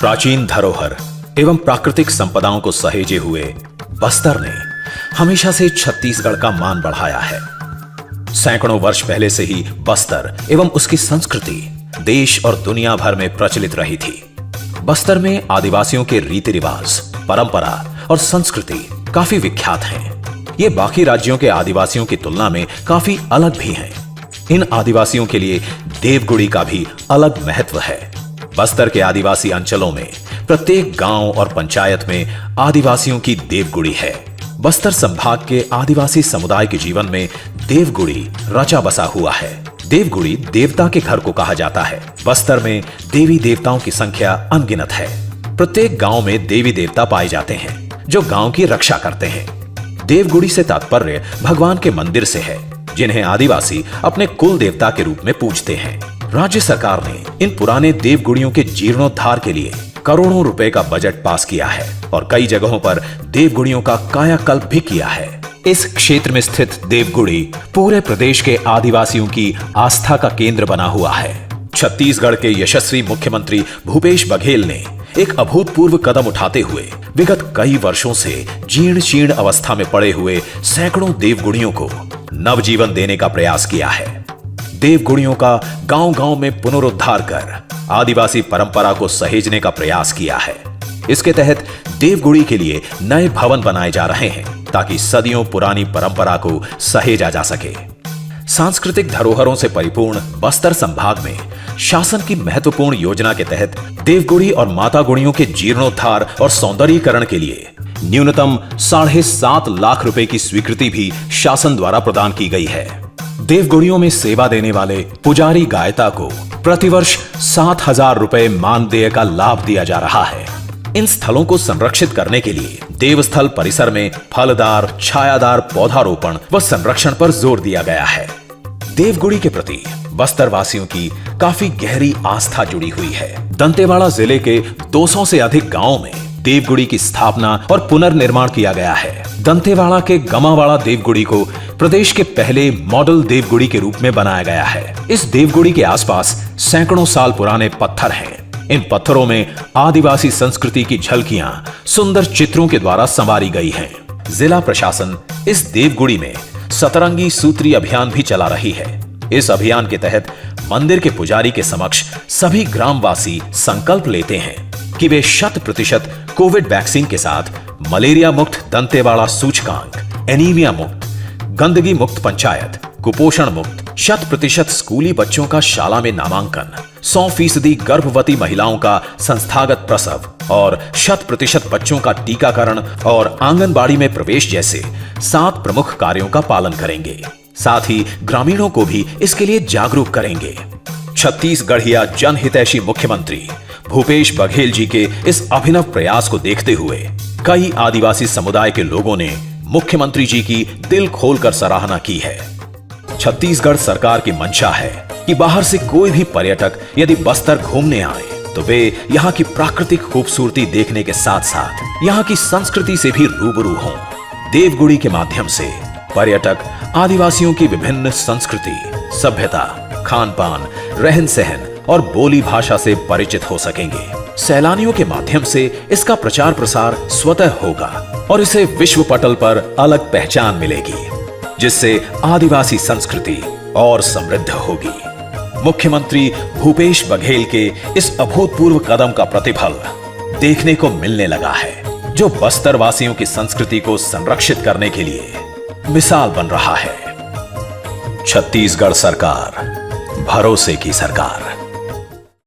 प्राचीन धरोहर एवं प्राकृतिक संपदाओं को सहेजे हुए बस्तर ने हमेशा से छत्तीसगढ़ का मान बढ़ाया है। सैकड़ों वर्ष पहले से ही बस्तर एवं उसकी संस्कृति देश और दुनिया भर में प्रचलित रही थी। बस्तर में आदिवासियों के रीति रिवाज, परंपरा और संस्कृति काफी विख्यात हैं। ये बाकी राज्यों के आदिवासियों की तुलना में काफी अलग भी हैं। इन आदिवासियों के लिए देवगुड़ी का भी अलग महत्व है। बस्तर के आदिवासी अंचलों में प्रत्येक गांव और पंचायत में आदिवासियों की देवगुड़ी है। बस्तर संभाग के आदिवासी समुदाय के जीवन में देवगुड़ी रचा बसा हुआ है। देवगुड़ी देवता के घर को कहा जाता है। बस्तर में देवी देवताओं की संख्या अनगिनत है। प्रत्येक गांव में देवी देवता पाए जाते हैं जो गांव की रक्षा करते हैं। देवगुड़ी से तात्पर्य भगवान के मंदिर से है, जिन्हें आदिवासी अपने कुल देवता के रूप में पूजते हैं। राज्य सरकार ने इन पुराने देवगुड़ियों के जीर्णोद्धार के लिए करोड़ों रुपए का बजट पास किया है और कई जगहों पर देवगुड़ियों का कायाकल्प भी किया है। इस क्षेत्र में स्थित देवगुड़ी पूरे प्रदेश के आदिवासियों की आस्था का केंद्र बना हुआ है। छत्तीसगढ़ के यशस्वी मुख्यमंत्री भूपेश बघेल ने एक अभूतपूर्व कदम उठाते हुए विगत कई वर्षों से जीर्ण शीर्ण अवस्था में पड़े हुए सैकड़ों देवगुड़ियों को नवजीवन देने का प्रयास किया है। देवगुड़ियों का गांव-गांव में पुनरुद्धार कर आदिवासी परंपरा को सहेजने का प्रयास किया है। इसके तहत देवगुड़ी के लिए नए भवन बनाए जा रहे हैं ताकि सदियों पुरानी परंपरा को सहेजा जा सके। सांस्कृतिक धरोहरों से परिपूर्ण बस्तर संभाग में शासन की महत्वपूर्ण योजना के तहत देवगुड़ी और माता गुड़ियों के जीर्णोद्धार और सौंदर्यीकरण के लिए न्यूनतम 7.5 लाख रुपए की स्वीकृति भी शासन द्वारा प्रदान की गई है। देवगुड़ियों में सेवा देने वाले पुजारी गायता को प्रतिवर्ष 7,000 रुपए मानदेय का लाभ दिया जा रहा है। इन स्थलों को संरक्षित करने के लिए देवस्थल परिसर में फलदार, छायादार पौधारोपण व संरक्षण पर जोर दिया गया है। देवगुड़ी के प्रति बस्तर वासियों की काफी गहरी आस्था जुड़ी हुई है। दंतेवाड़ा जिले के 200 से अधिक गांवों में देवगुड़ी की स्थापना और पुनर्निर्माण किया गया है। दंतेवाड़ा के गमावाड़ा देवगुड़ी को प्रदेश के पहले मॉडल देवगुड़ी के रूप में बनाया गया है। इस देवगुड़ी के आसपास सैकड़ों साल पुराने पत्थर हैं। इन पत्थरों में आदिवासी संस्कृति की झलकियां सुंदर चित्रों के द्वारा संवारी गई हैं। जिला प्रशासन इस देवगुड़ी में सतरंगी सूत्री अभियान भी चला रही है। इस अभियान के तहत मंदिर के पुजारी के समक्ष सभी ग्रामवासी संकल्प लेते हैं कि वे 100% कोविड वैक्सीन के साथ मलेरिया मुक्त दंतेवाड़ा सूचकांक, एनीमिया मुक्त, गंदगी मुक्त पंचायत, कुपोषण मुक्त, 100% स्कूली बच्चों का शाला में नामांकन, 100% गर्भवती महिलाओं का संस्थागत प्रसव और 100% बच्चों का टीकाकरण और आंगनबाड़ी में प्रवेश जैसे 7 प्रमुख कार्यों का पालन करेंगे। साथ ही ग्रामीणों को भी इसके लिए जागरूक करेंगे। छत्तीसगढ़िया जनहितैषी मुख्यमंत्री भूपेश बघेल जी के इस अभिनव प्रयास को देखते हुए कई आदिवासी समुदाय के लोगों ने मुख्यमंत्री जी की दिल खोलकर सराहना की है। छत्तीसगढ़ सरकार की मंशा है कि बाहर से कोई भी पर्यटक यदि बस्तर घूमने आए तो वे यहाँ की प्राकृतिक खूबसूरती देखने के साथ साथ यहाँ की संस्कृति से भी रूबरू हों। देवगुड़ी के माध्यम से पर्यटक आदिवासियों की विभिन्न संस्कृति, सभ्यता, खान पान, रहन सहन और बोली भाषा से परिचित हो सकेंगे। सैलानियों के माध्यम से इसका प्रचार प्रसार स्वतः होगा और इसे विश्व पटल पर अलग पहचान मिलेगी, जिससे आदिवासी संस्कृति और समृद्ध होगी। मुख्यमंत्री भूपेश बघेल के इस अभूतपूर्व कदम का प्रतिफल देखने को मिलने लगा है, जो बस्तर वासियों की संस्कृति को संरक्षित करने के लिए मिसाल बन रहा है। छत्तीसगढ़ सरकार, भरोसे की सरकार।